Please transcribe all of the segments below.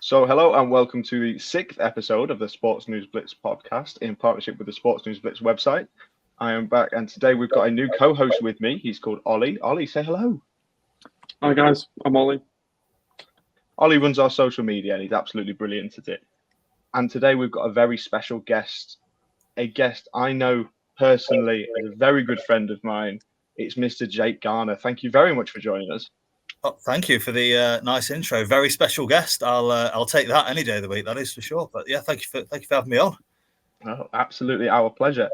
So, hello and welcome to the sixth episode of the Sports News Blitz podcast in partnership with the Sports News Blitz website. I am back, and today we've got a new co-host with me. He's called Ollie. Ollie, say hello. Hi guys, I'm Ollie. Ollie runs our social media, and he's absolutely brilliant at it. And today we've got a very special guest, a guest I know personally as a very good friend of mine. It's Mr. Jake Garner. Thank you very much for joining us. Oh, thank you for the nice intro. Very special guest. I'll take that any day of the week. That is for sure. But yeah, thank you for having me on. Oh, absolutely, our pleasure.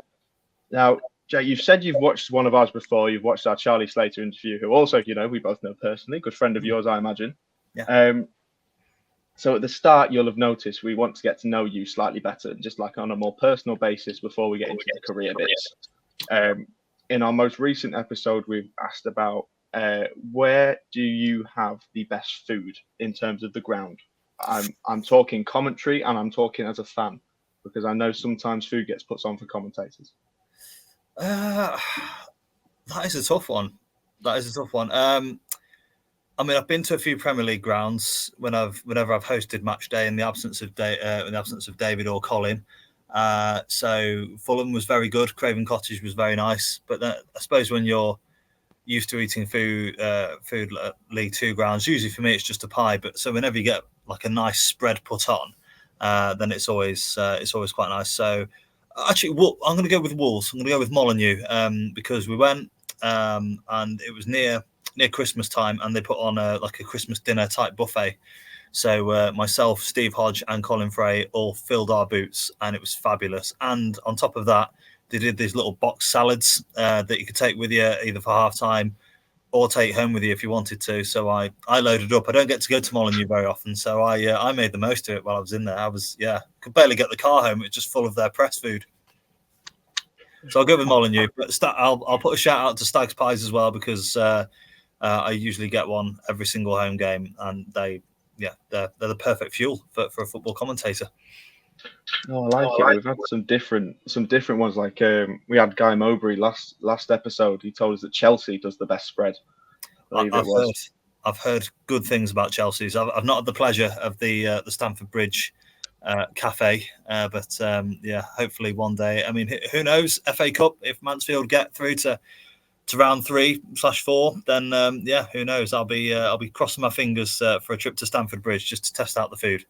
Now, Jake, you've said you've watched one of ours before. You've watched our Charlie Slater interview, who also, we both know personally, good friend of yours, I imagine. Yeah. So at the start, you'll have noticed we want to get to know you slightly better, just like on a more personal basis before we get into the career bits. In our most recent episode, we've asked about where do you have the best food in terms of the ground? I'm talking commentary and I'm talking as a fan, because I know sometimes food gets put on for commentators. That is a tough one. I mean, I've been to a few Premier League grounds whenever I've hosted match day in the absence of David or Colin. So Fulham was very good. Craven Cottage was very nice. But I suppose when you're used to eating food at League Two grounds, usually for me it's just a pie. But so whenever you get like a nice spread put on, then it's always quite nice. So actually, I'm going to go with Wolves. I'm going to go with Molineux because we went and it was near Christmas time, and they put on a Christmas dinner type buffet. So myself, Steve Hodge, and Colin Fray all filled our boots, and it was fabulous. And on top of that, they did these little box salads that you could take with you either for half time or take home with you if you wanted to. So I loaded up. I don't get to go to Molineux very often, so I made the most of it while I was in there. Could barely get the car home. It was just full of their press food. So I'll go with Molineux, but I'll put a shout out to Stag's Pies as well, because I usually get one every single home game, and they're the perfect fuel for a football commentator. Oh, I like it. We've had some different ones. Like we had Guy Mowbray last episode. He told us that Chelsea does the best spread. I've heard good things about Chelsea's. I've not had the pleasure of the Stamford Bridge cafe, but hopefully one day. I mean, who knows? FA Cup, if Mansfield get through to round 3/4, then who knows? I'll be crossing my fingers for a trip to Stamford Bridge just to test out the food.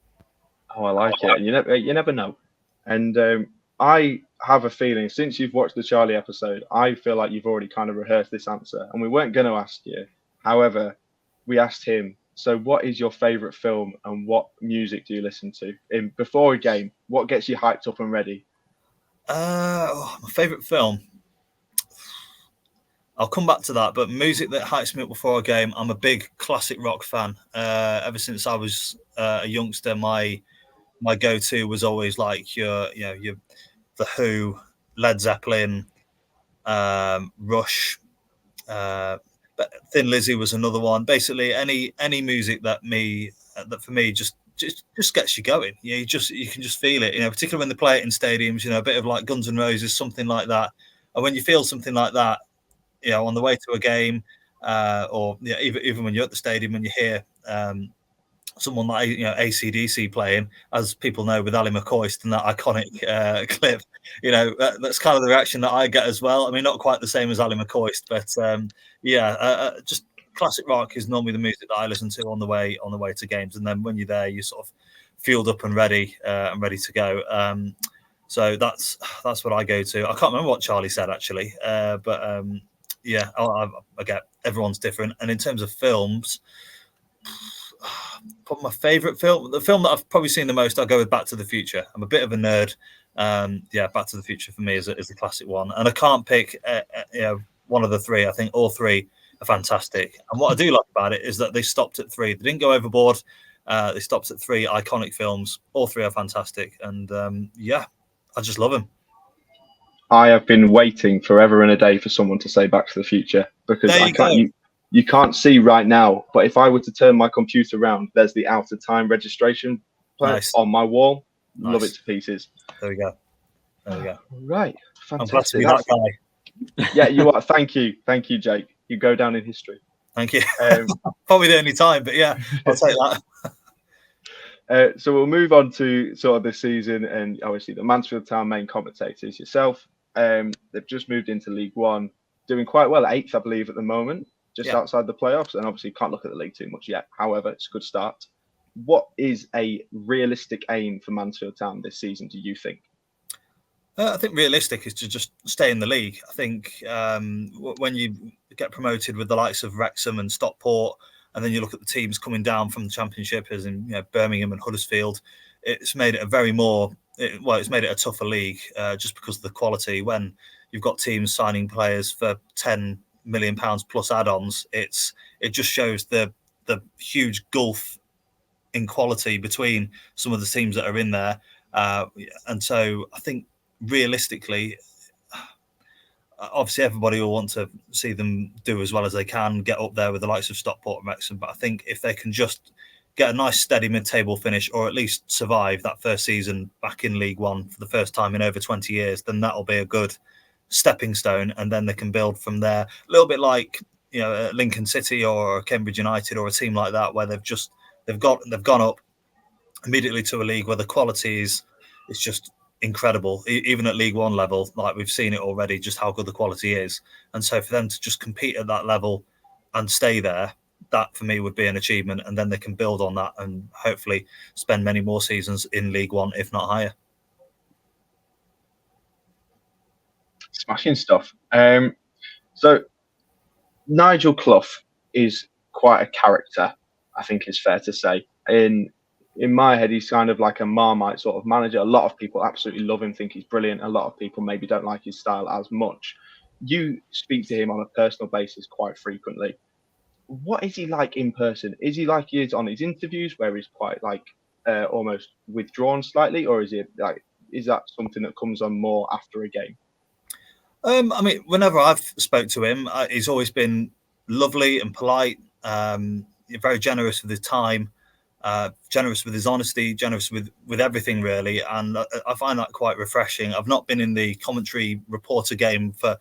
Oh, I like it. And you never know. And I have a feeling, since you've watched the Charlie episode, I feel like you've already kind of rehearsed this answer. And we weren't going to ask you. However, we asked him, so what is your favourite film and what music do you listen to? Before a game, what gets you hyped up and ready? My favourite film? I'll come back to that, but music that hypes me up before a game, I'm a big classic rock fan. Ever since I was a youngster, my go-to was always like your The Who, Led Zeppelin, Rush, but Thin Lizzy was another one. Basically, any music that for me just gets you going. You can just feel it. Particularly when they play it in stadiums. A bit of like Guns N' Roses, something like that. And when you feel something like that, on the way to a game, or even when you're at the stadium and you hear someone like AC/DC playing, as people know with Ali McCoist and that iconic clip, that's kind of the reaction that I get as well. I mean, not quite the same as Ali McCoist, but just classic rock is normally the music that I listen to on the way to games, and then when you're there, you're sort of fueled up and ready to go. So that's what I go to. I can't remember what Charlie said actually, but I get everyone's different. And in terms of films, probably my favourite film, the film that I've probably seen the most, I'll go with Back to the Future. I'm a bit of a nerd. Back to the Future for me is a classic one, and I can't pick one of the three. I think all three are fantastic. And what I do like about it is that they stopped at three. They didn't go overboard. They stopped at three iconic films. All three are fantastic, and I just love them. I have been waiting forever and a day for someone to say Back to the Future, because you can't see right now, but if I were to turn my computer around, there's the Out of Time registration on my wall. Nice. Love it to pieces. There we go. Right. Fantastic. I'm glad to be that guy. Yeah, you are. Thank you, Jake. You go down in history. Thank you. Probably the only time, but yeah, I'll take that. So we'll move on to sort of this season, and obviously the Mansfield Town main commentator is yourself. They've just moved into League One, doing quite well, eighth, I believe, at the moment, just outside the playoffs. And obviously, can't look at the league too much yet. However, it's a good start. What is a realistic aim for Mansfield Town this season, do you think? I think realistic is to just stay in the league. I think when you get promoted with the likes of Wrexham and Stockport, and then you look at the teams coming down from the Championship, as in Birmingham and Huddersfield, it's made it it's made it a tougher league just because of the quality. When you've got teams signing players for £10 million plus add-ons, it just shows the huge gulf in quality between some of the teams that are in there. And so I think realistically, obviously everybody will want to see them do as well as they can, get up there with the likes of Stockport and Wrexham. But I think if they can just get a nice steady mid-table finish, or at least survive that first season back in League One for the first time in over 20 years, then that'll be a good stepping stone. And then they can build from there, a little bit like Lincoln City or Cambridge United or a team like that, where they've gone up immediately to a league where the quality is just incredible, even at League One level. Like, we've seen it already, just how good the quality is. And so for them to just compete at that level and stay there, that for me would be an achievement. And then they can build on that and hopefully spend many more seasons in League One, if not higher. Smashing stuff. So Nigel Clough is quite a character, I think it's fair to say. In my head, he's kind of like a Marmite sort of manager. A lot of people absolutely love him, think he's brilliant. A lot of people maybe don't like his style as much. You speak to him on a personal basis quite frequently. What is he like in person? Is he like he is on his interviews, where he's quite like almost withdrawn slightly, or is that something that comes on more after a game? I mean, whenever I've spoke to him, he's always been lovely and polite, very generous with his time, generous with his honesty, generous with everything, really. And I find that quite refreshing. I've not been in the commentary reporter game for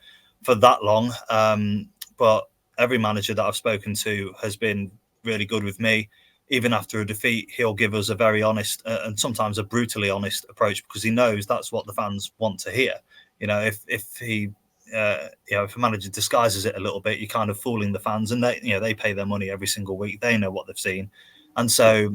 that long, but every manager that I've spoken to has been really good with me. Even after a defeat, he'll give us a very honest and sometimes a brutally honest approach, because he knows that's what the fans want to hear. If a manager disguises it a little bit, you're kind of fooling the fans, and they pay their money every single week. They know what they've seen, and so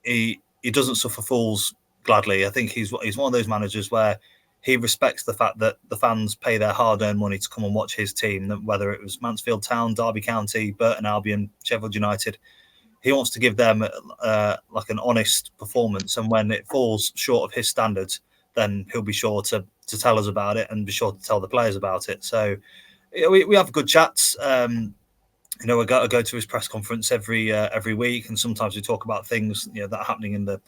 he doesn't suffer fools gladly. I think he's one of those managers where he respects the fact that the fans pay their hard-earned money to come and watch his team, whether it was Mansfield Town, Derby County, Burton Albion, Sheffield United. He wants to give them like an honest performance, and when it falls short of his standards, then he'll be sure to tell us about it and be sure to tell the players about it. So we have good chats. I go to his press conference every week, and sometimes we talk about things that are happening in the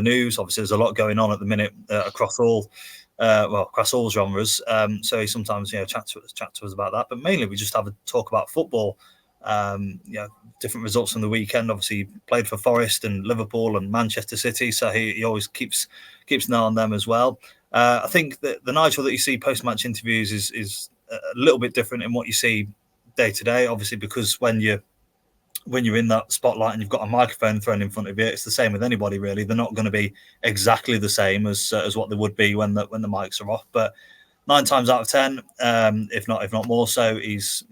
news. Obviously, there's a lot going on at the minute across all genres. So he sometimes chat to us about that, but mainly we just have a talk about football. Different results from the weekend. Obviously, he played for Forest and Liverpool and Manchester City, so he always keeps an eye on them as well. I think that the Nigel that you see post-match interviews is a little bit different in what you see day to day. Obviously, because when you're in that spotlight and you've got a microphone thrown in front of you, it's the same with anybody really. They're not going to be exactly the same as what they would be when the mics are off. But 9 times out of 10, if not more so, he's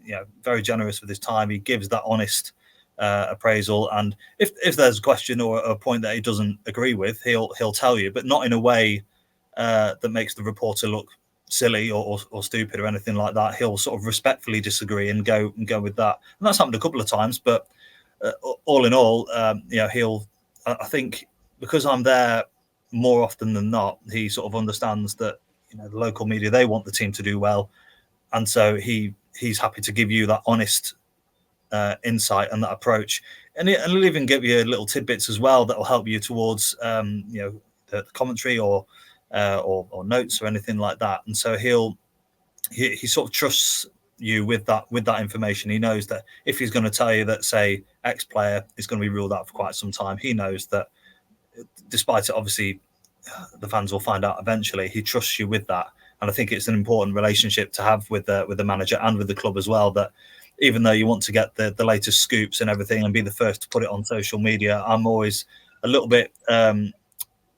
very generous with his time. He gives that honest appraisal, and if there's a question or a point that he doesn't agree with, he'll tell you, but not in a way that makes the reporter look silly or stupid or anything like that. He'll sort of respectfully disagree and go with that, and that's happened a couple of times. But all in all, I think because I'm there more often than not, he sort of understands that the local media, they want the team to do well, and so he's happy to give you that honest insight and that approach, and he'll even give you little tidbits as well that will help you towards the commentary or notes or anything like that. And so he sort of trusts you with that information. He knows that if he's going to tell you that, say, X player is going to be ruled out for quite some time, he knows that despite it, obviously the fans will find out eventually, he trusts you with that. And I think it's an important relationship to have with the manager and with the club as well, that even though you want to get the latest scoops and everything and be the first to put it on social media, I'm always a little bit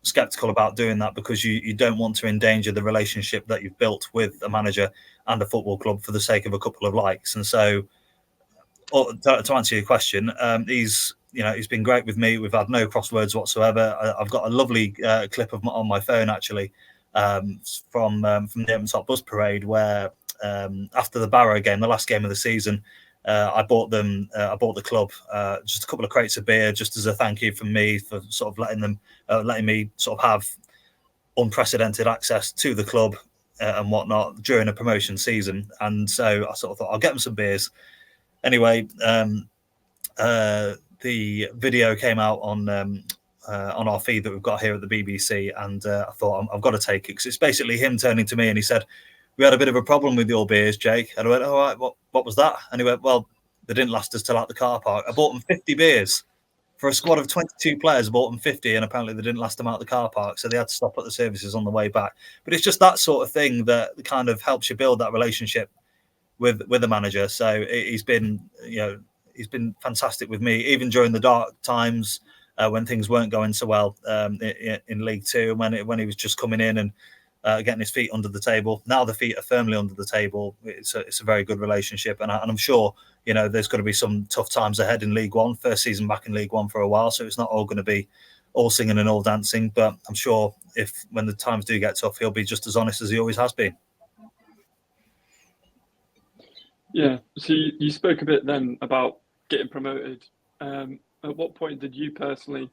skeptical about doing that, because you don't want to endanger the relationship that you've built with a manager and a football club for the sake of a couple of likes. And so, to answer your question, he's been great with me. We've had no crosswords whatsoever. I've got a lovely clip on my phone actually, from the Everton Top Bus Parade, where after the Barrow game, the last game of the season, I bought the club just a couple of crates of beer, just as a thank you from me for sort of letting me sort of have unprecedented access to the club and whatnot during a promotion season. And so I sort of thought I'll get them some beers. Anyway, the video came out on our feed that we've got here at the BBC, and I thought I've got to take it, because it's basically him turning to me and he said, "We had a bit of a problem with your beers, Jake." And I went, "All right, what was that?" And he went, "Well, they didn't last us till out the car park. I bought them 50 beers. For a squad of 22 players, I bought them 50, and apparently they didn't last them out the car park, so they had to stop at the services on the way back." But it's just that sort of thing that kind of helps you build that relationship with the manager. So he's been fantastic with me, even during the dark times when things weren't going so well in League Two, when he was just coming in and getting his feet under the table. Now the feet are firmly under the table. It's a very good relationship, and I'm sure there's going to be some tough times ahead in League One. First season back in League One for a while, so it's not all going to be all singing and all dancing. But I'm sure when the times do get tough, he'll be just as honest as he always has been. Yeah. So you spoke a bit then about getting promoted. At what point did you personally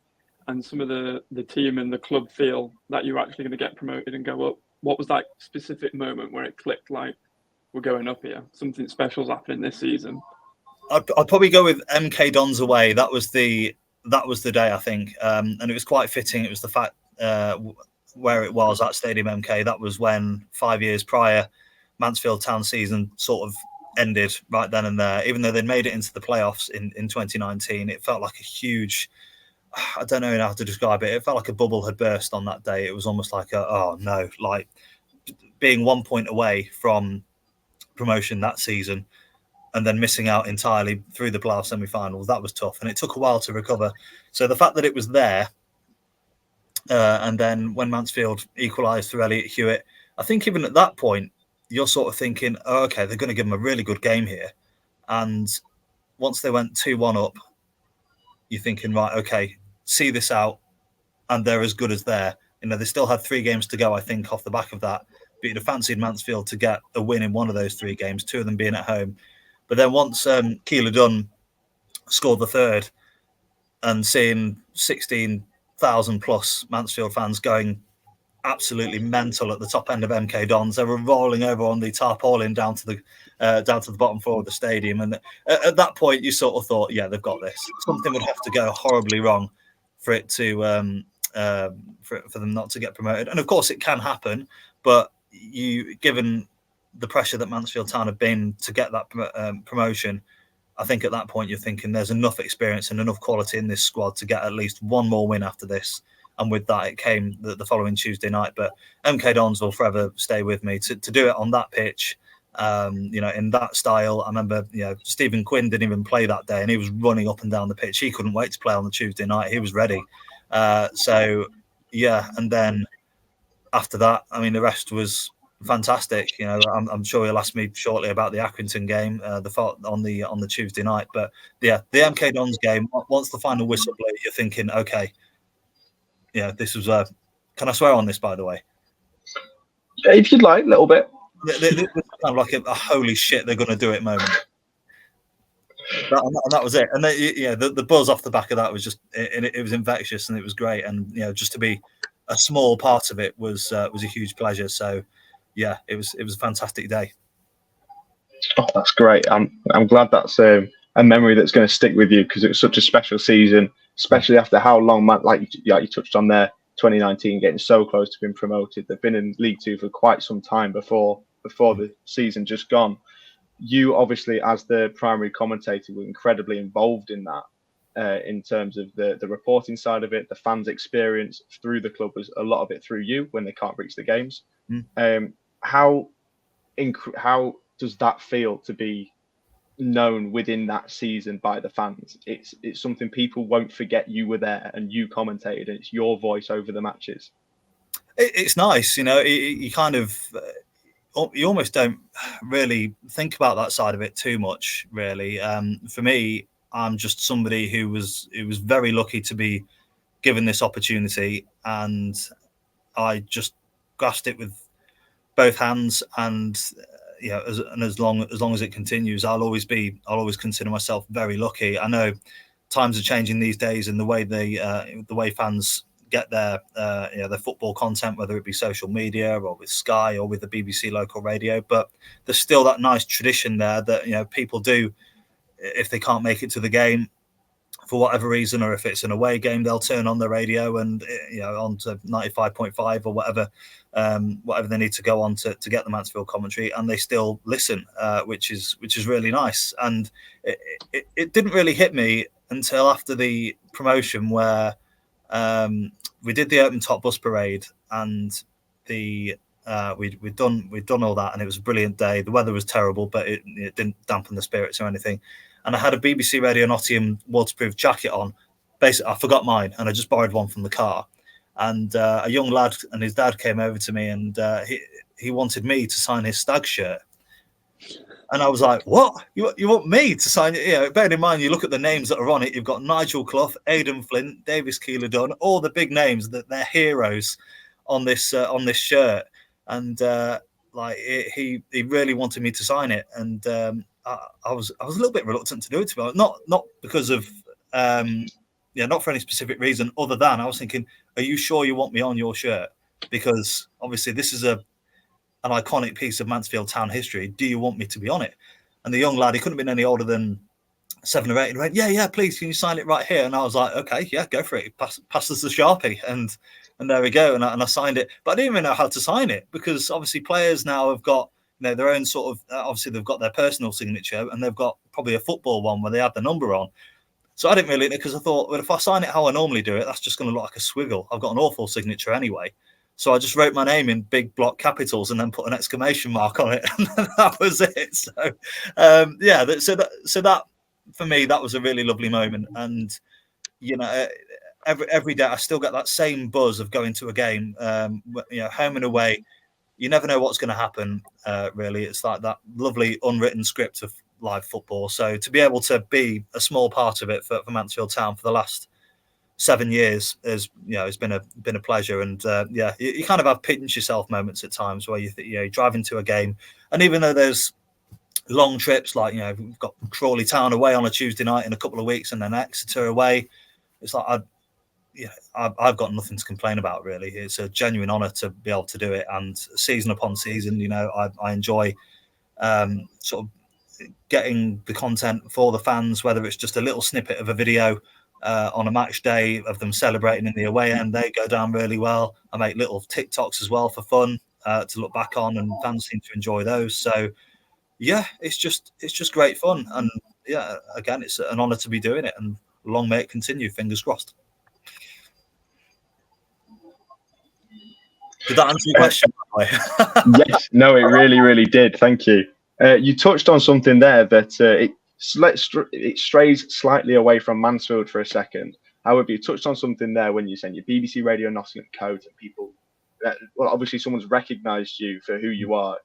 and some of the team and the club feel that you were actually going to get promoted and go up? What was that specific moment where it clicked, like, we're going up here? Something special's happening this season. I'd probably go with MK Dons away. That was the day, I think, and it was quite fitting. It was the fact where it was at Stadium MK. That was when 5 years prior, Mansfield Town season sort of ended right then and there. Even though they'd made it into the playoffs in 2019, it felt like a huge, I don't know how to describe it. It felt like a bubble had burst on that day. It was almost like like being 1 point away from promotion that season and then missing out entirely through the playoff semi-finals. That was tough, and it took a while to recover. So the fact that it was there, and then when Mansfield equalised through Elliot Hewitt, I think even at that point, you're sort of thinking, oh, okay, they're going to give them a really good game here. And once they went 2-1 up, you're thinking, right, okay, see this out, and they're as good as there. They still had 3 games to go, I think, off the back of that. But you'd have fancied Mansfield to get a win in one of those 3 games, 2 of them being at home. But then once Keeler Dunn scored the third, and seeing 16,000 plus Mansfield fans going absolutely mental at the top end of MK Dons, they were rolling over on the tarpaulin down to the bottom floor of the stadium. And at that point, you sort of thought, yeah, they've got this. Something would have to go horribly wrong for it to for them not to get promoted. And of course, it can happen, but given the pressure that Mansfield Town have been to get that promotion, I think at that point you're thinking there's enough experience and enough quality in this squad to get at least one more win after this. And with that, it came the following Tuesday night. But MK Dons will forever stay with me to do it on that pitch, in that style. I remember, Stephen Quinn didn't even play that day, and he was running up and down the pitch. He couldn't wait to play on the Tuesday night. He was ready. And then after that, I mean, the rest was fantastic. I'm sure he'll ask me shortly about the Accrington game, on the Tuesday night. But yeah, the MK Dons game, once the final whistle blew, you're thinking, okay, this was can I swear on this, by the way? Yeah, if you'd like, a little bit. This was kind of like a holy shit, they're going to do it moment. And that was it. And the buzz off the back of that was just it was infectious, and it was great. And just to be a small part of it was a huge pleasure. So yeah, it was a fantastic day. Oh, that's great. I'm glad that's a memory that's going to stick with you, because it was such a special season, especially after how long, like you touched on there, 2019 getting so close to being promoted. They've been in League Two for quite some time before the season just gone. You obviously, as the primary commentator, were incredibly involved in that, in terms of the reporting side of it, the fans' experience through the club, was a lot of it through you when they can't reach the games. How does that feel to be known within that season by the fans. It's something people won't forget. You were there and you commentated, and it's your voice over the matches. It's nice, you kind of you almost don't really think about that side of it too much, really. For me, I'm just somebody who was very lucky to be given this opportunity, and I just grasped it with both hands. And as long as it continues, I'll always consider myself very lucky. I know times are changing these days, and the way fans get their their football content, whether it be social media or with Sky or with the BBC local radio, but there's still that nice tradition there that people do, if they can't make it to the game for whatever reason, or if it's an away game, they'll turn on the radio and on to 95.5 or whatever they need to go on to get the Mansfield commentary, and they still listen, which is really nice. And it didn't really hit me until after the promotion, where we did the open top bus parade, and we'd done all that, and it was a brilliant day. The weather was terrible, but it didn't dampen the spirits or anything. And I had a BBC Radio Nottingham waterproof jacket on. Basically, I forgot mine, and I just borrowed one from the car. And a young lad and his dad came over to me, and he wanted me to sign his Stag shirt. And I was like, "What? You want me to sign it?" Bearing in mind, you look at the names that are on it. You've got Nigel Clough, Aidan Flint, Davis Keeler-Dunn, all the big names that they're heroes on this shirt. And he really wanted me to sign it, and I was a little bit reluctant to do it, to be honest. Not because of not for any specific reason, other than I was thinking, are you sure you want me on your shirt? Because obviously this is an iconic piece of Mansfield town history. Do you want me to be on it? And the young lad, he couldn't have been any older than 7 or 8, and he went, yeah, please, can you sign it right here? And I was like, okay, yeah, go for it. Pass us the Sharpie, and there we go. And I signed it, but I didn't even know how to sign it, because obviously players now have got their own sort of, obviously they've got their personal signature, and they've got probably a football one where they have the number on. So I didn't really, because I thought, well, if I sign it how I normally do it, that's just going to look like a swiggle. I've got an awful signature anyway. So I just wrote my name in big block capitals and then put an exclamation mark on it, and that was it. So so that for me, that was a really lovely moment. And every day I still get that same buzz of going to a game, home and away. You never know what's going to happen, really. It's like that lovely unwritten script of live football. So to be able to be a small part of it for Mansfield Town for the last 7 years has been a pleasure. And you kind of have pinch yourself moments at times where you drive into a game, and even though there's long trips, like we've got Crawley Town away on a Tuesday night in a couple of weeks, and then Exeter away, it's like I've got nothing to complain about, really. It's a genuine honour to be able to do it, and season upon season, I enjoy sort of getting the content for the fans, whether it's just a little snippet of a video on a match day of them celebrating in the away end. They go down really well. I make little TikToks as well for fun to look back on, and fans seem to enjoy those. So yeah, it's just great fun, and yeah, again, it's an honour to be doing it, and long may it continue. Fingers crossed. Did that answer your question? Yes, no, it really, really did. Thank you. You touched on something there that it strays slightly away from Mansfield for a second. However, you touched on something there when you said your BBC Radio Nottingham coat, and people, well, obviously someone's recognised you for who you are,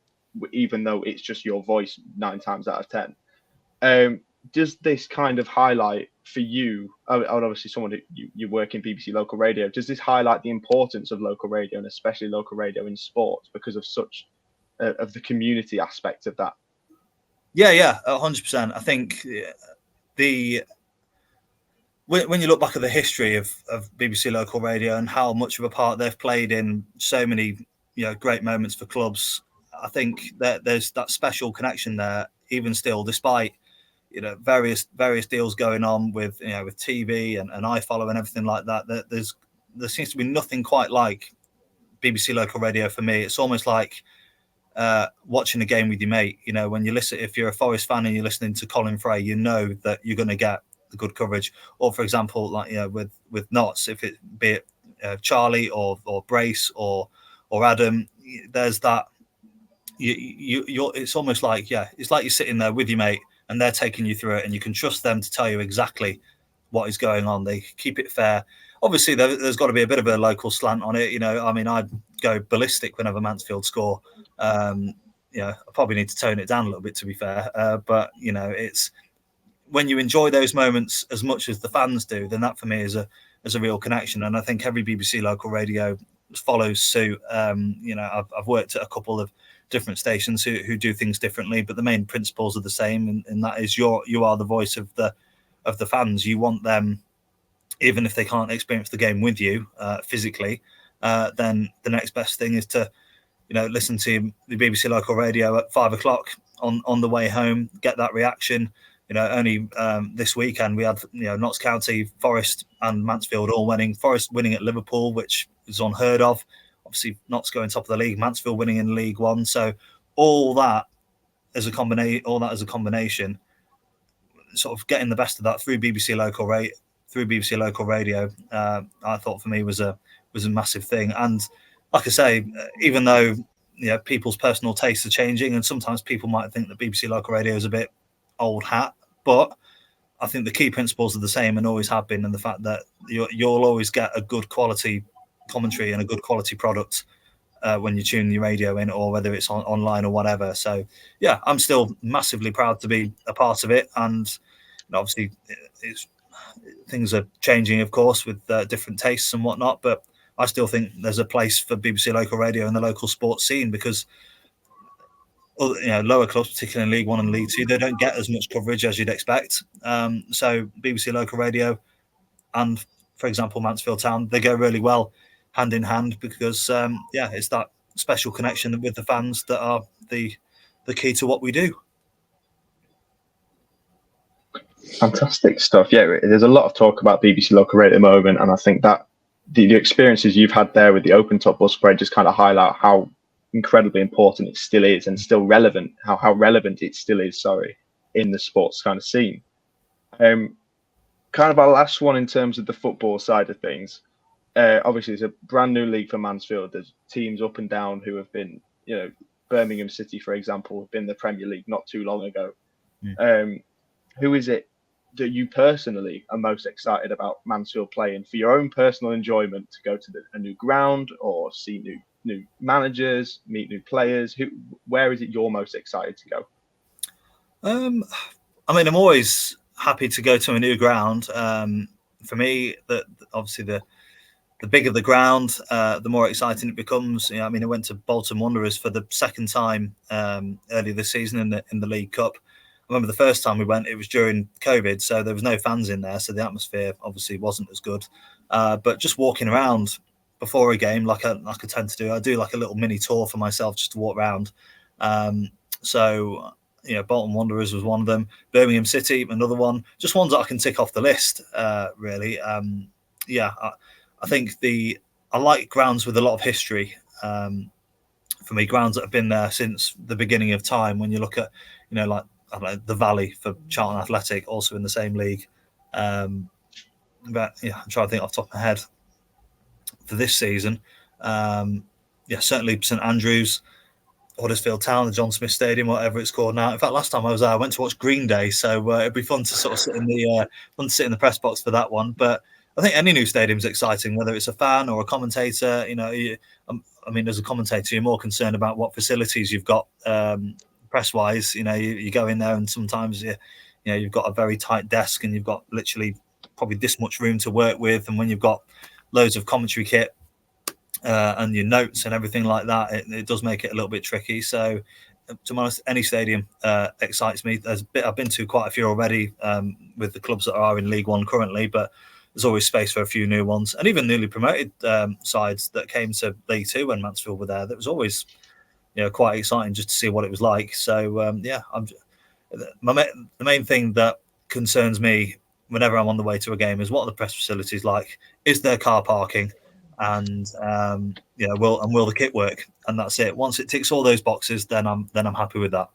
even though it's just your voice 9 times out of 10. Does this kind of highlight for you, obviously someone you work in BBC local radio, does this highlight the importance of local radio, and especially local radio in sport, because of such of the community aspect of that? Yeah, 100%. I think when you look back at the history of BBC local radio and how much of a part they've played in so many great moments for clubs, I think that there's that special connection there, even still, despite various deals going on with with TV and iFollow and everything like that. There seems to be nothing quite like BBC local radio for me. It's almost like watching a game with your mate. When you listen, if you're a Forest fan and you're listening to Colin Fray, you know that you're going to get the good coverage. Or for example, like with Notts, if it be it Charlie or Brace or Adam, there's that. You're it's almost like it's like you're sitting there with your mate, and they're taking you through it, and you can trust them to tell you exactly what is going on. They keep it fair. Obviously, there's got to be a bit of a local slant on it. I mean, I'd go ballistic whenever Mansfield score. I probably need to tone it down a little bit, to be fair. But it's when you enjoy those moments as much as the fans do, then that for me is a real connection. And I think every BBC local radio follows suit. I've worked at a couple of different stations who do things differently, but the main principles are the same, and that is you are the voice of the fans. You want them, even if they can't experience the game with you physically, then the next best thing is to listen to the BBC local radio at 5 o'clock on the way home, get that reaction. Only this weekend we had Notts County, Forest and Mansfield all winning. Forest winning at Liverpool, which is unheard of. Obviously Notts going top of the league, Mansfield winning in League One. So all that as a combination, sort of getting the best of that through BBC local radio, I thought for me was a massive thing. And like I say, even though people's personal tastes are changing, and sometimes people might think that BBC local radio is a bit old hat, but I think the key principles are the same and always have been, and the fact that you'll always get a good quality commentary and a good quality product when you tune your radio in, or whether it's online or whatever. So yeah, I'm still massively proud to be a part of it, and obviously things are changing, of course, with different tastes and whatnot, but I still think there's a place for BBC local radio in the local sports scene, because lower clubs, particularly in League One and League Two, they don't get as much coverage as you'd expect. So BBC local radio and, for example, Mansfield Town, they go really well hand in hand, because it's that special connection with the fans that are the key to what we do. Fantastic stuff. Yeah, there's a lot of talk about BBC local radio at the moment, and I think that the experiences you've had there with the open top bus spread just kind of highlight how incredibly important it still is, and still relevant, how relevant it still is, in the sports kind of scene. Kind of our last one in terms of the football side of things. Obviously, it's a brand new league for Mansfield. There's teams up and down who have been, Birmingham City, for example, have been in the Premier League not too long ago. Who is it that you personally are most excited about Mansfield playing for your own personal enjoyment, to go to a new ground or see new managers, meet new players? Where is it you're most excited to go? I'm always happy to go to a new ground. For me, obviously the bigger the ground, the more exciting it becomes. I went to Bolton Wanderers for the second time earlier this season in the League Cup. I remember the first time we went, it was during COVID, so there was no fans in there, so the atmosphere obviously wasn't as good. But just walking around before a game, like I tend to do, I do like a little mini tour for myself just to walk around. Bolton Wanderers was one of them. Birmingham City, another one. Just ones that I can tick off the list, really. I think I like grounds with a lot of history. For me, grounds that have been there since the beginning of time. When you look at, like the Valley for Charlton Athletic, also in the same league. I'm trying to think off the top of my head for this season. Certainly St Andrews, Huddersfield Town, the John Smith Stadium, whatever it's called now. In fact, last time I was there, I went to watch Green Day, so it'd be fun to sort of sit in the press box for that one. But I think any new stadium is exciting, whether it's a fan or a commentator. As a commentator, you're more concerned about what facilities you've got press-wise. You go in there, and sometimes you've got a very tight desk, and you've got literally probably this much room to work with. And when you've got loads of commentary kit and your notes and everything like that, it does make it a little bit tricky. So, to be honest, any stadium excites me. I've been to quite a few already with the clubs that are in League One currently, but there's always space for a few new ones, and even newly promoted sides that came to League Two when Mansfield were there. That was always quite exciting just to see what it was like. So the main thing that concerns me whenever I'm on the way to a game is what are the press facilities like? Is there car parking? And will the kit work? And that's it. Once it ticks all those boxes, then I'm happy with that.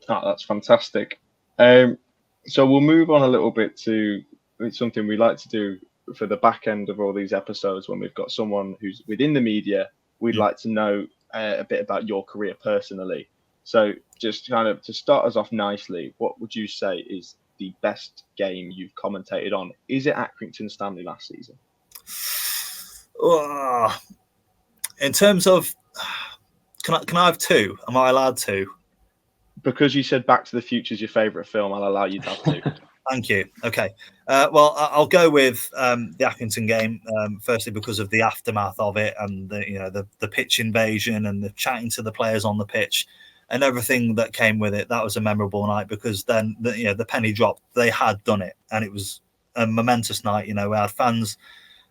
Oh, that's fantastic. So we'll move on a little bit to something we like to do for the back end of all these episodes. When we've got someone who's within the media, we'd like to know a bit about your career personally. So just kind of to start us off nicely, what would you say is the best game you've commentated on? Is it Accrington Stanley last season? In terms of, can I have two? Am I allowed to? Because you said Back to the Future is your favourite film, I'll allow you to have two. Thank you. Okay. Well, I'll go with the Accrington game. Firstly, because of the aftermath of it, and the pitch invasion and the chatting to the players on the pitch, and everything that came with it. That was a memorable night because then the penny dropped. They had done it, and it was a momentous night. We had fans.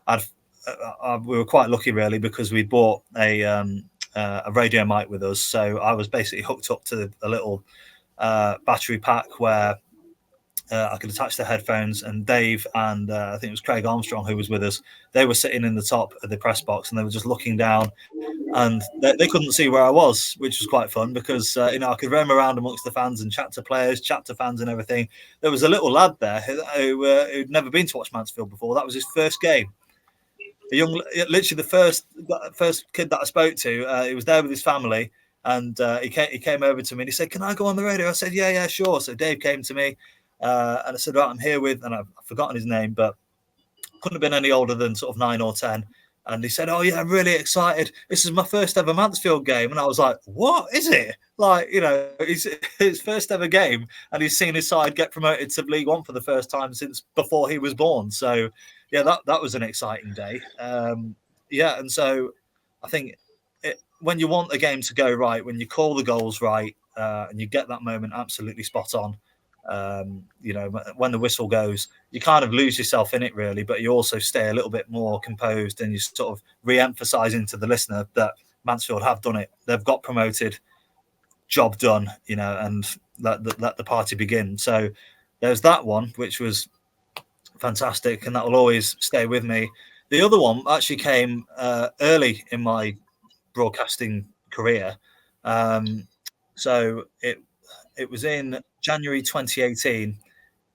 We were quite lucky, really, because we bought a radio mic with us. So I was basically hooked up to a little battery pack where I could attach the headphones, and Dave and I think it was Craig Armstrong who was with us. They were sitting in the top of the press box, and they were just looking down, and they couldn't see where I was, which was quite fun because I could roam around amongst the fans and chat to players, chat to fans, and everything. There was a little lad there who'd never been to watch Mansfield before. That was his first game. Literally the first kid that I spoke to. He was there with his family. And he came over to me and he said, "Can I go on the radio?" I said, "Yeah, sure." So Dave came to me and I said, "Right, I'm here with," and I've forgotten his name, but couldn't have been any older than sort of 9 or 10. And he said, "Oh yeah, I'm really excited. This is my first ever Mansfield game." And I was like, "What is it?" Like, it's his first ever game, and he's seen his side get promoted to League One for the first time since before he was born. So yeah, that was an exciting day. And so I think when you want a game to go right, when you call the goals right, and you get that moment absolutely spot on, when the whistle goes, you kind of lose yourself in it, really, but you also stay a little bit more composed, and you sort of re-emphasising to the listener that Mansfield have done it. They've got promoted, job done, and let the party begin. So there's that one, which was fantastic, and that will always stay with me. The other one actually came early in my broadcasting career. So it was in January 2018,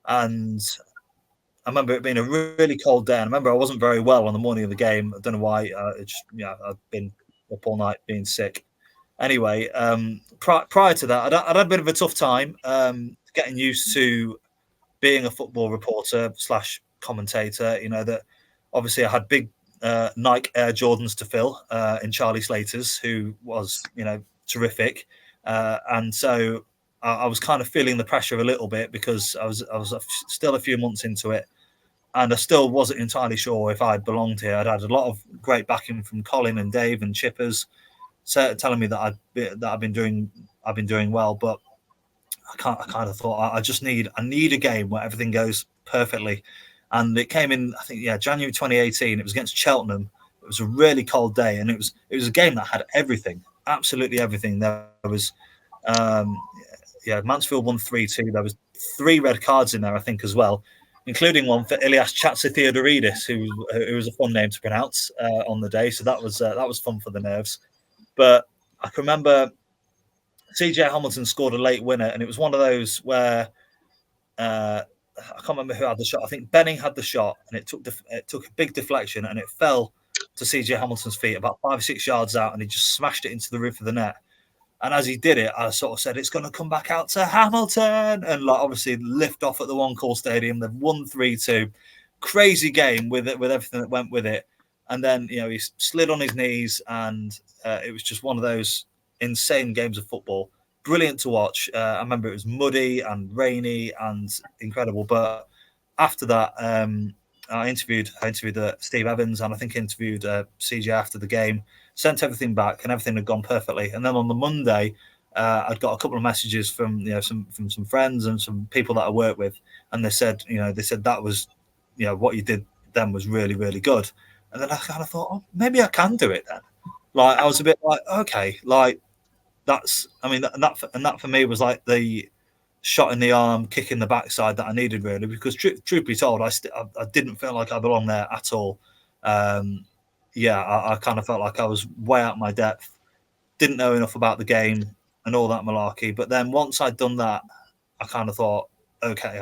and I remember it being a really cold day. And I remember I wasn't very well on the morning of the game. I don't know why. I'd been up all night being sick. Anyway, prior to that, I'd had a bit of a tough time getting used to being a football reporter / commentator. That obviously I had big Nike Air Jordans to fill in Charlie Slater's, who was terrific, and so I was kind of feeling the pressure a little bit because I was still a few months into it, and I still wasn't entirely sure if I'd belonged here. I'd had a lot of great backing from Colin and Dave and Chippers, telling me that I've been doing well, but I kind of thought I need a game where everything goes perfectly. And it came in, I think, January 2018. It was against Cheltenham. It was a really cold day, and it was a game that had everything, absolutely everything. There was, Mansfield won 3-2. There was 3 red cards in there, I think, as well, including one for Ilias Chatsatheodoridis, who was a fun name to pronounce on the day. So that was fun for the nerves. But I can remember CJ Hamilton scored a late winner, and it was one of those where. I can't remember who had the shot. I think Benning had the shot, and it took a big deflection, and it fell to CJ Hamilton's feet about 5 or 6 yards out, and he just smashed it into the roof of the net. And as he did it, I sort of said, "It's going to come back out to Hamilton," and obviously lift off at the One Call Stadium. They've won 3-2. Crazy game with everything that went with it. And then he slid on his knees, and it was just one of those insane games of football. Brilliant to watch. I remember it was muddy and rainy and incredible. But after that, I interviewed Steve Evans, and I think interviewed CJ after the game. Sent everything back, and everything had gone perfectly. And then on the Monday, I'd got a couple of messages from some friends and some people that I work with, and they said that was what you did then was really, really good. And then I kind of thought, oh, maybe I can do it then. Like, I was a bit like, okay, like. That for me was like the shot in the arm, kick in the backside that I needed, really, because truth be told, I didn't feel like I belonged there at all. I kind of felt like I was way out of my depth, didn't know enough about the game and all that malarkey. But then once I'd done that, I kind of thought, okay,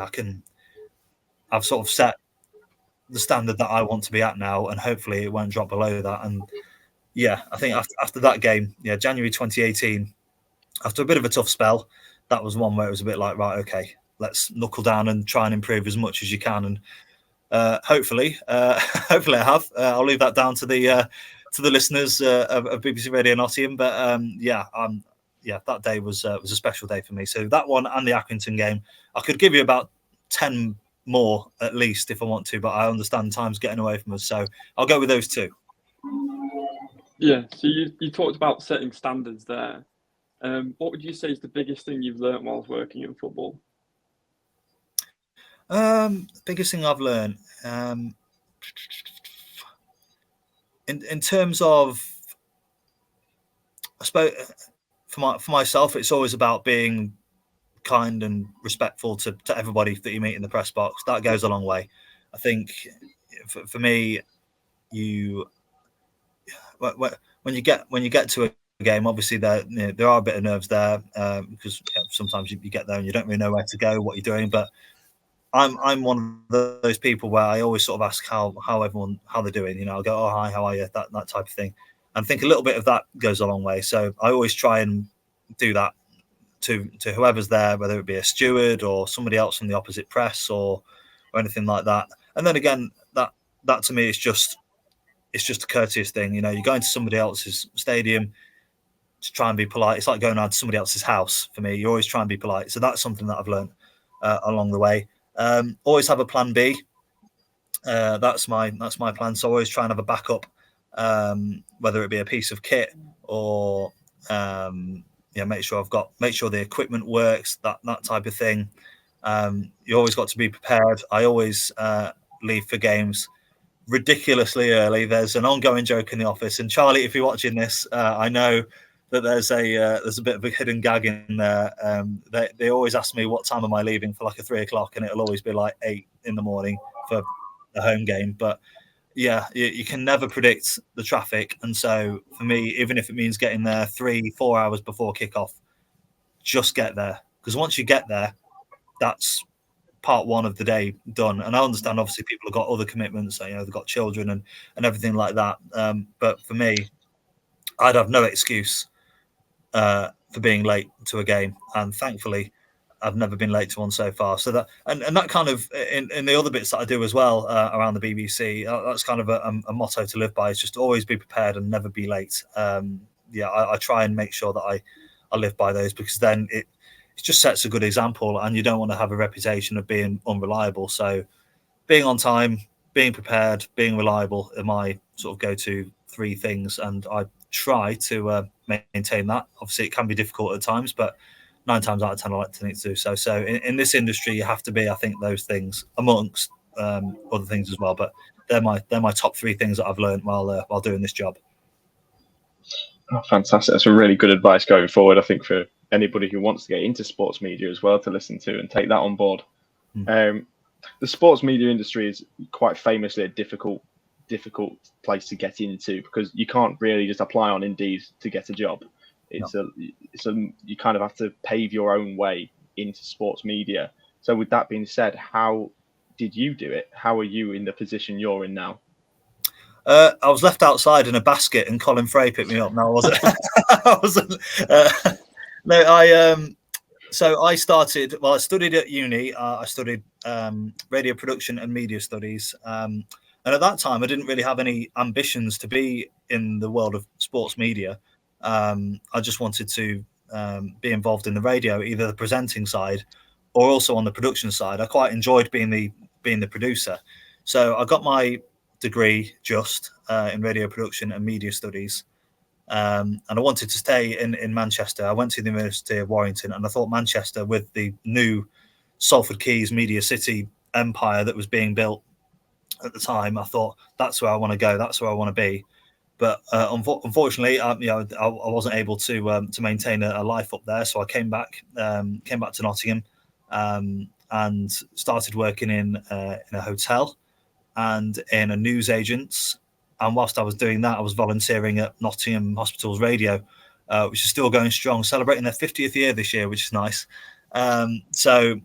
I've sort of set the standard that I want to be at now, and hopefully it won't drop below that. And I think after that game, January 2018, after a bit of a tough spell, that was one where it was a bit like, right, okay, let's knuckle down and try and improve as much as you can. And hopefully I have. I'll leave that down to the listeners of BBC Radio Nottingham. But that day was a special day for me. So that one and the Accrington game, I could give you about 10 more at least if I want to, but I understand time's getting away from us, so I'll go with those two. Yeah, so you talked about setting standards there. What would you say is the biggest thing you've learned whilst working in football? Biggest thing I've learned, in terms of, I suppose for myself, it's always about being kind and respectful to everybody that you meet in the press box. That goes a long way. I think for me, when you get to a game, obviously there are a bit of nerves there, because sometimes you get there and you don't really know where to go, what you're doing. But I'm one of those people where I always sort of ask how they're doing. I'll go, oh hi, how are you? That type of thing. And I think a little bit of that goes a long way. So I always try and do that to whoever's there, whether it be a steward or somebody else from the opposite press or anything like that. And then again, that to me is just a courteous thing. You're going to somebody else's stadium to try and be polite. It's like going around to somebody else's house for me. You always try and be polite. So that's something that I've learned along the way. Always have a plan B. That's my plan. So always try and have a backup, whether it be a piece of kit or make sure the equipment works, that type of thing. You always got to be prepared. I always leave for games ridiculously early. There's an ongoing joke in the office, and Charlie, if you're watching this, I know that there's a bit of a hidden gag in there. They always ask me what time am I leaving for like a 3 o'clock, and it'll always be like 8 in the morning for the home game. But yeah, you can never predict the traffic, and so for me, even if it means getting there 3-4 hours before kickoff, just get there, because once you get there, that's part one of the day done. And I understand obviously people have got other commitments, they've got children and everything like that. But for me, I'd have no excuse for being late to a game, and thankfully I've never been late to one so far. So that and that kind of in the other bits that I do as well around the BBC, that's kind of a motto to live by, is just always be prepared and never be late. I try and make sure that I live by those, because then it just sets a good example, and you don't want to have a reputation of being unreliable. So being on time, being prepared, being reliable are my sort of go-to 3 things, and I try to maintain that. Obviously it can be difficult at times, but 9 times out of 10 I like to think to do so. So in this industry you have to be, I think, those things amongst other things as well, but they're my top 3 things that I've learned while doing this job. Oh, fantastic. That's a really good advice going forward, I think, for anybody who wants to get into sports media as well, to listen to and take that on board. The sports media industry is quite famously a difficult place to get into, because you can't really just apply on Indeed to get a job. You kind of have to pave your own way into sports media. So with that being said, how did you do it? How are you in the position you're in now? I was left outside in a basket and Colin Frey picked me up. No, I wasn't. I wasn't. So I started. Well, I studied at uni. I studied radio production and media studies. And at that time, I didn't really have any ambitions to be in the world of sports media. I just wanted to be involved in the radio, either the presenting side or also on the production side. I quite enjoyed being the producer. So I got my degree in radio production and media studies. And I wanted to stay in Manchester. I went to the University of Warrington, and I thought Manchester, with the new Salford Quays Media City empire that was being built at the time, I thought that's where I want to go. That's where I want to be. But unfortunately, I wasn't able to maintain a life up there. So I came back to Nottingham, and started working in a hotel and in a newsagent's. And whilst I was doing that, I was volunteering at Nottingham Hospitals Radio, which is still going strong, celebrating their 50th year this year, which is nice. So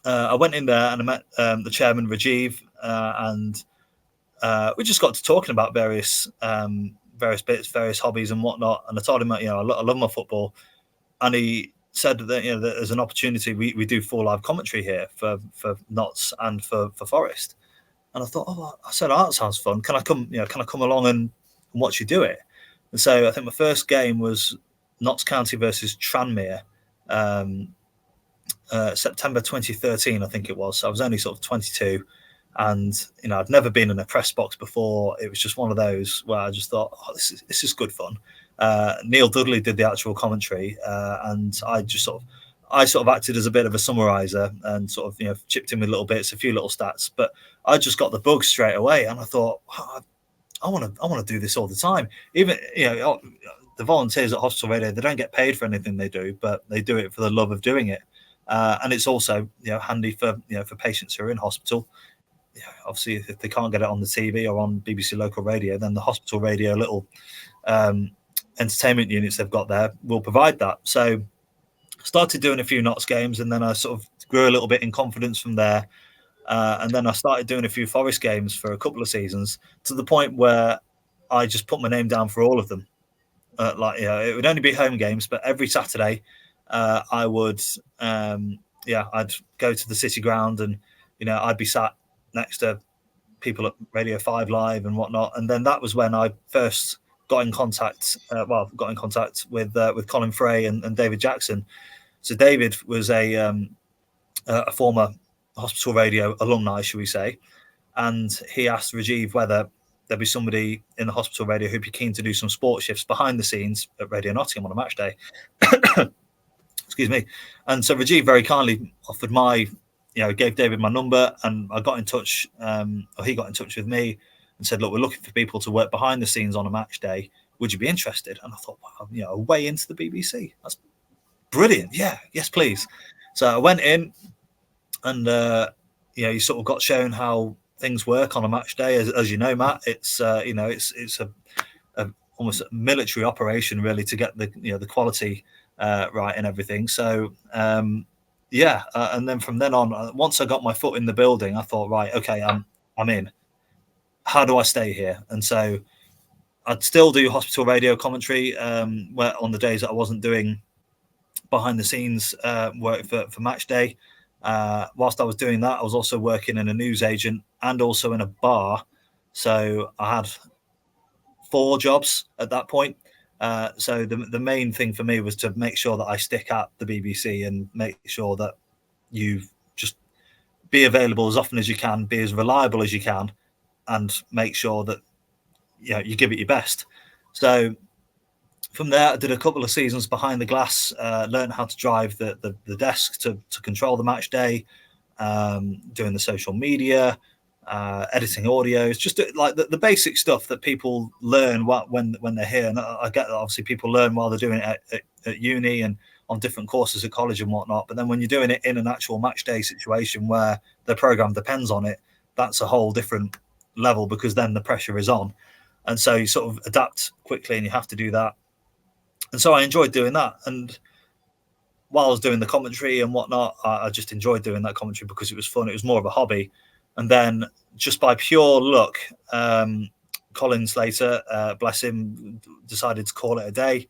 I went in there and I met the chairman, Rajiv, and we just got to talking about various bits, various hobbies and whatnot. And I told him, I love my football, and he said that, you know, that there's an opportunity. We do full live commentary here for Notts and for Forest. And I thought, I said, that sounds fun. Can I come? You know, can I come along and watch you do it? And so I think my first game was Notts County versus Tranmere, September 2013, I think it was. So I was only sort of 22, and you know, I'd never been in a press box before. It was just one of those where I just thought, this is good fun. Neil Dudley did the actual commentary, and I sort of acted as a bit of a summariser and sort of, you know, chipped in with little bits, a few little stats. But I just got the bug straight away, and I thought, I want to do this all the time. Even, you know, the volunteers at Hospital Radio, they don't get paid for anything they do, but they do it for the love of doing it. And it's also, you know, handy for, you know, for patients who are in hospital. You know, obviously, if they can't get it on the TV or on BBC local radio, then the Hospital Radio little entertainment units they've got there will provide that. So started doing a few Notts games, and then I sort of grew a little bit in confidence from there. And then I started doing a few Forest games for a couple of seasons, to the point where I just put my name down for all of them. Like, you know, it would only be home games, but every Saturday I would, I'd go to the City Ground, and, you know, I'd be sat next to people at Radio 5 Live and whatnot. And then that was when I first got in contact with Colin Frey and David Jackson. So David was a former Hospital Radio alumni, shall we say, and he asked Rajiv whether there'd be somebody in the Hospital Radio who'd be keen to do some sports shifts behind the scenes at Radio Nottingham on a match day. Excuse me. And so Rajiv very kindly offered gave David my number, and I got in touch, or he got in touch with me and said, look, we're looking for people to work behind the scenes on a match day. Would you be interested? And I thought, wow, you know, a way into the BBC. That's brilliant. Yeah, yes, please. So I went in, and, you know, you sort of got shown how things work on a match day. As you know, Matt, it's it's a almost a military operation, really, to get the quality right and everything. So and then from then on, once I got my foot in the building, I thought, right, okay, I'm in. How do I stay here? And so I'd still do Hospital Radio commentary where on the days that I wasn't doing behind the scenes work for match day. Whilst I was doing that, I was also working in a newsagent and also in a bar. So I had 4 jobs at that point. So the main thing for me was to make sure that I stick at the BBC and make sure that you just be available as often as you can, be as reliable as you can, and make sure that, you know, you give it your best. So from there, I did a couple of seasons behind the glass, learned how to drive the desk to control the match day, doing the social media, editing audios, just like the basic stuff that people learn when they're here. And I get that obviously people learn while they're doing it at uni and on different courses at college and whatnot. But then when you're doing it in an actual match day situation where the program depends on it, that's a whole different level, because then the pressure is on. And so you sort of adapt quickly, and you have to do that. And so I enjoyed doing that. And while I was doing the commentary and whatnot, I just enjoyed doing that commentary because it was fun. It was more of a hobby. And then just by pure luck, Colin Slater, bless him, decided to call it a day.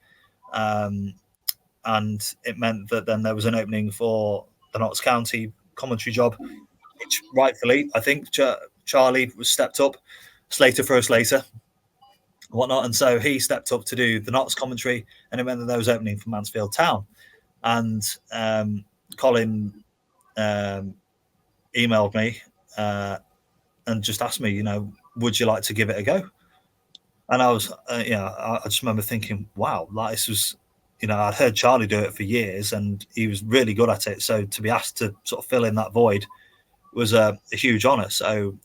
And it meant that then there was an opening for the Notts County commentary job, which rightfully, I think, Charlie was stepped up, Slater for a Slater, whatnot. And so he stepped up to do the Notts commentary, and it meant that there was opening for Mansfield Town. And Colin emailed me and just asked me, you know, would you like to give it a go? And I was, I just remember thinking, wow, like this was, you know, I'd heard Charlie do it for years and he was really good at it. So to be asked to sort of fill in that void was a huge honour. So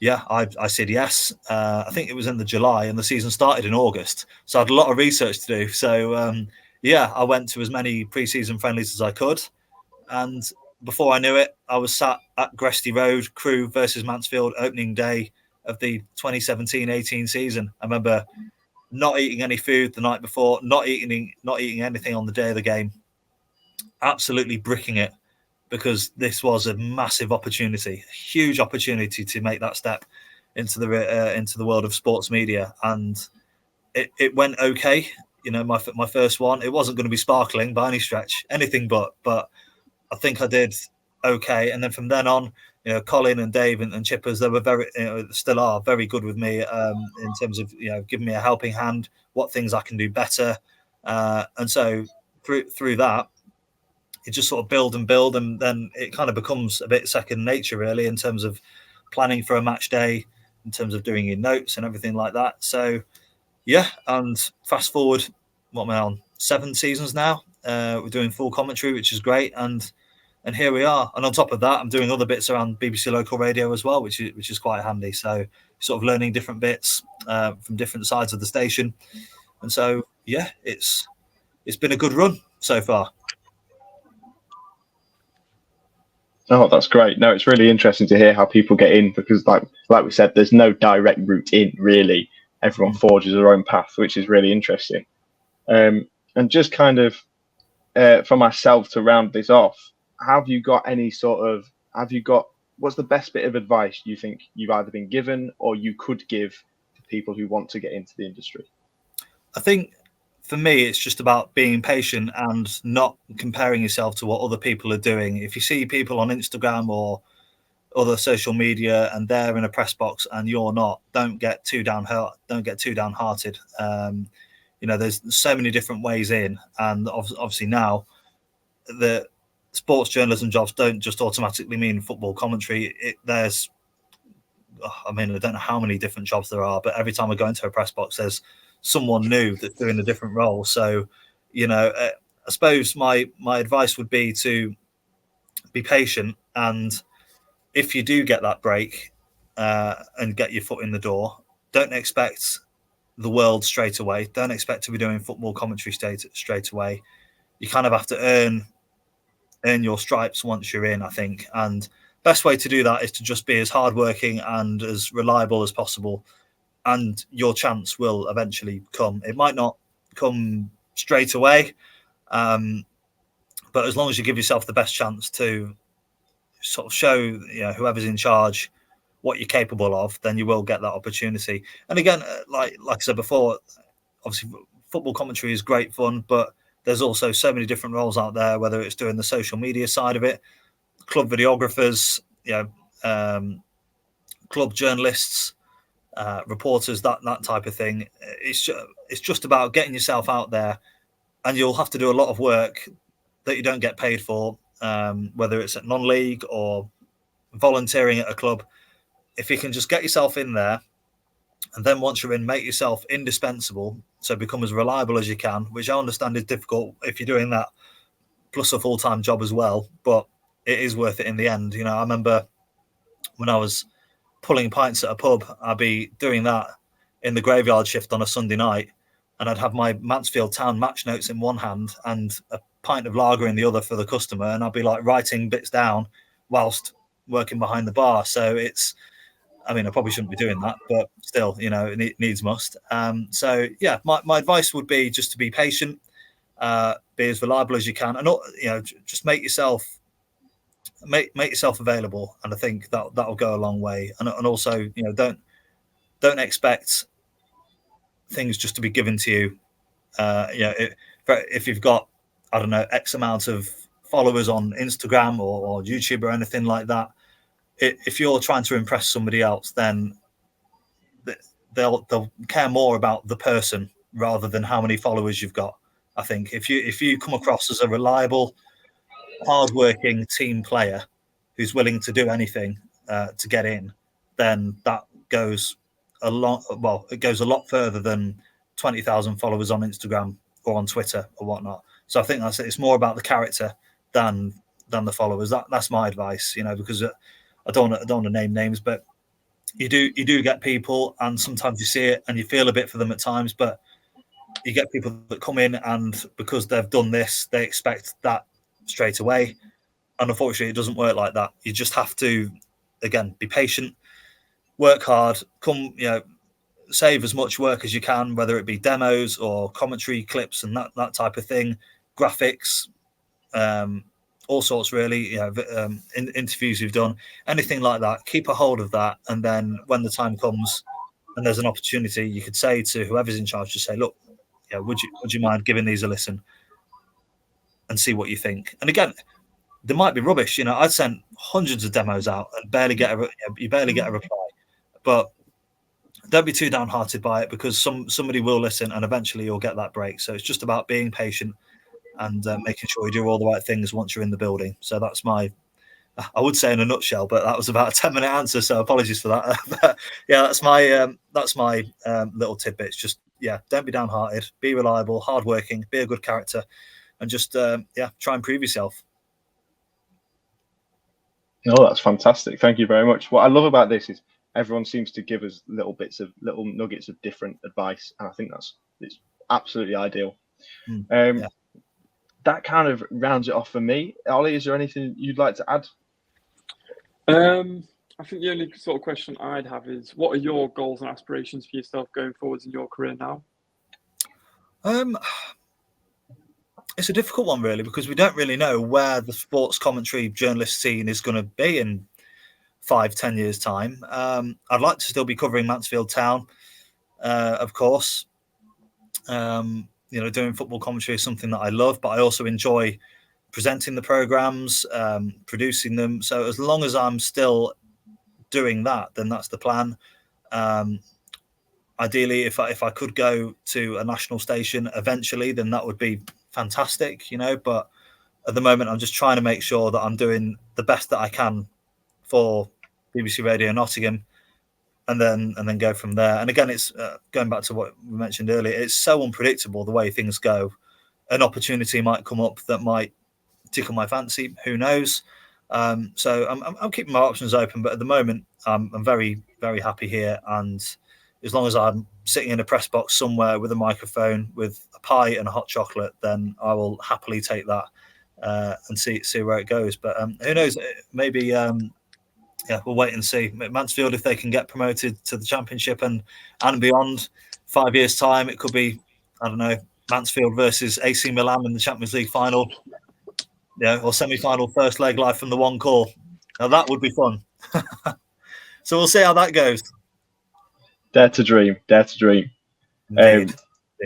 yeah, I said yes. I think it was in the July, and the season started in August. So I had a lot of research to do. So I went to as many pre-season friendlies as I could. And before I knew it, I was sat at Gresty Road, Crewe versus Mansfield, opening day of the 2017-18 season. I remember not eating any food the night before, not eating anything on the day of the game, absolutely bricking it, because this was a massive opportunity, a huge opportunity to make that step into the world of sports media. And it went okay. my first one. It wasn't going to be sparkling by any stretch, anything but I think I did okay. And then from then on, Colin and Dave and Chippers, they were still are very good with me in terms of giving me a helping hand, what things I can do better, and so through that, it just sort of build, and then it kind of becomes a bit second nature, really, in terms of planning for a match day, in terms of doing your notes and everything like that. So yeah, and fast forward, what am I on? 7 seasons now. We're doing full commentary, which is great, and here we are. And on top of that, I'm doing other bits around BBC local radio as well, which is quite handy. So sort of learning different bits from different sides of the station, and so yeah, it's been a good run so far. Oh, that's great. No, it's really interesting to hear how people get in, because like we said, there's no direct route in, really. Everyone forges their own path, which is really interesting. And just kind of for myself to round this off, what's the best bit of advice you think you've either been given or you could give to people who want to get into the industry? I think for me, it's just about being patient and not comparing yourself to what other people are doing. If you see people on Instagram or other social media and they're in a press box and you're not, don't get too downhearted. There's so many different ways in, and obviously now the sports journalism jobs don't just automatically mean football commentary. I don't know how many different jobs there are, but every time I go into a press box, there's someone new that's doing a different role. So, I suppose my advice would be to be patient, and if you do get that break and get your foot in the door, don't expect the world straight away. Don't expect to be doing football commentary straight away. You kind of have to earn your stripes once you're in, I think. And best way to do that is to just be as hardworking and as reliable as possible, and your chance will eventually come. It might not come straight away, but as long as you give yourself the best chance to sort of show whoever's in charge what you're capable of, then you will get that opportunity. And again, like I said before, obviously football commentary is great fun, but there's also so many different roles out there, whether it's doing the social media side of it, club videographers, club journalists, reporters, that type of thing. It's just about getting yourself out there, and you'll have to do a lot of work that you don't get paid for, whether it's at non-league or volunteering at a club. If you can just get yourself in there, and then once you're in, make yourself indispensable, so become as reliable as you can, which I understand is difficult if you're doing that plus a full-time job as well, but it is worth it in the end. I remember when I was pulling pints at a pub, I'd be doing that in the graveyard shift on a Sunday night, and I'd have my Mansfield Town match notes in one hand and a pint of lager in the other for the customer, and I'd be like writing bits down whilst working behind the bar. So I probably shouldn't be doing that, but still, it needs must. So yeah, my advice would be just to be patient, be as reliable as you can, and just make yourself available. And I think that'll go a long way. And also, don't expect things just to be given to you. If you've got, I don't know, X amount of followers on Instagram or YouTube or anything like that, if you're trying to impress somebody else, then they'll care more about the person rather than how many followers you've got. I think if you come across as a reliable, hardworking team player who's willing to do anything to get in, then that goes a lot. Well, it goes a lot further than 20,000 followers on Instagram or on Twitter or whatnot. So I think it's more about the character than the followers. That's my advice. Because I don't want to name names, but you do get people, and sometimes you see it and you feel a bit for them at times, but you get people that come in and because they've done this, they expect that straight away. And unfortunately, it doesn't work like that. You just have to, again, be patient, work hard, save as much work as you can, whether it be demos or commentary clips and that type of thing, graphics, all sorts really, interviews you've done, anything like that. Keep a hold of that, and then when the time comes and there's an opportunity, you could say to whoever's in charge, just say, look, would you mind giving these a listen and see what you think? And again, they might be rubbish. I'd sent hundreds of demos out and barely get a reply. But don't be too downhearted by it, because somebody will listen and eventually you'll get that break. So it's just about being patient and making sure you do all the right things once you're in the building. So that's I would say in a nutshell, but that was about a 10-minute answer. So apologies for that. But yeah, that's my little tidbits. Just, don't be downhearted, be reliable, hardworking, be a good character, and just, try and prove yourself. Oh, that's fantastic. Thank you very much. What I love about this is everyone seems to give us little nuggets of different advice. And I think it's absolutely ideal. That kind of rounds it off for me. Ollie, is there anything you'd like to add? I think the only sort of question I'd have is, what are your goals and aspirations for yourself going forwards in your career now? It's a difficult one, really, because we don't really know where the sports commentary journalist scene is going to be in 5-10 years' time. I'd like to still be covering Mansfield Town, of course. Doing football commentary is something that I love, but I also enjoy presenting the programs, producing them. So as long as I'm still doing that, then that's the plan. Ideally, if I could go to a national station eventually, then that would be fantastic, but at the moment I'm just trying to make sure that I'm doing the best that I can for BBC Radio Nottingham, and then go from there. And again, it's going back to what we mentioned earlier, it's so unpredictable the way things go. An opportunity might come up that might tickle my fancy, who knows. So I'm keeping my options open, but at the moment I'm very, very happy here, and as long as I'm sitting in a press box somewhere with a microphone, with a pie and a hot chocolate, then I will happily take that and see where it goes. But who knows? Maybe we'll wait and see. Mansfield, if they can get promoted to the Championship and beyond, 5 years' time, it could be, I don't know, Mansfield versus AC Milan in the Champions League final, or semi-final, first leg live from the One Call. Now that would be fun. So we'll see how that goes. Dare to dream.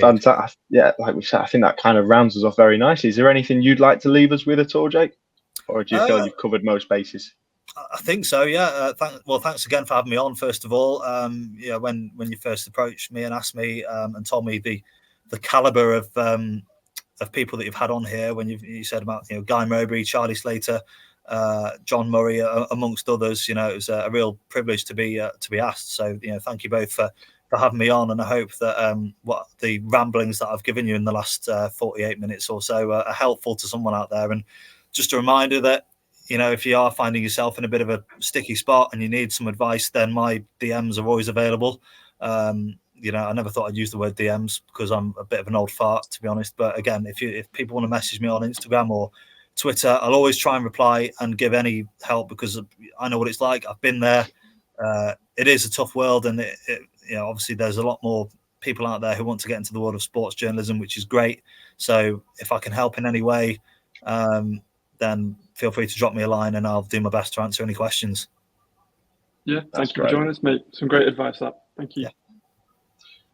Fantastic. Yeah, like we said, I think that kind of rounds us off very nicely. Is there anything you'd like to leave us with at all, Jake? Or do you feel you've covered most bases? I think so, yeah. Thanks again for having me on, first of all. When you first approached me and asked me and told me the caliber of people that you've had on here, when you said about Guy Mowbray, Charlie Slater, John Murray, amongst others, it was a real privilege to be asked. So thank you both for having me on, and I hope that what the ramblings that I've given you in the last 48 minutes or so are helpful to someone out there. And just a reminder that if you are finding yourself in a bit of a sticky spot and you need some advice, then my DMs are always available. I never thought I'd use the word DMs because I'm a bit of an old fart, to be honest. But again, if people want to message me on Instagram or Twitter, I'll always try and reply and give any help, because I know what it's like. I've been there. It is a tough world, and obviously there's a lot more people out there who want to get into the world of sports journalism, which is great. So if I can help in any way, then feel free to drop me a line and I'll do my best to answer any questions. Yeah, thank you for joining us, mate. Some great advice, that. Thank you. Yeah.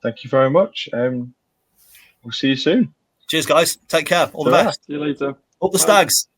Thank you very much. We'll see you soon. Cheers, guys. Take care. All the best. See you later. Up the Stags.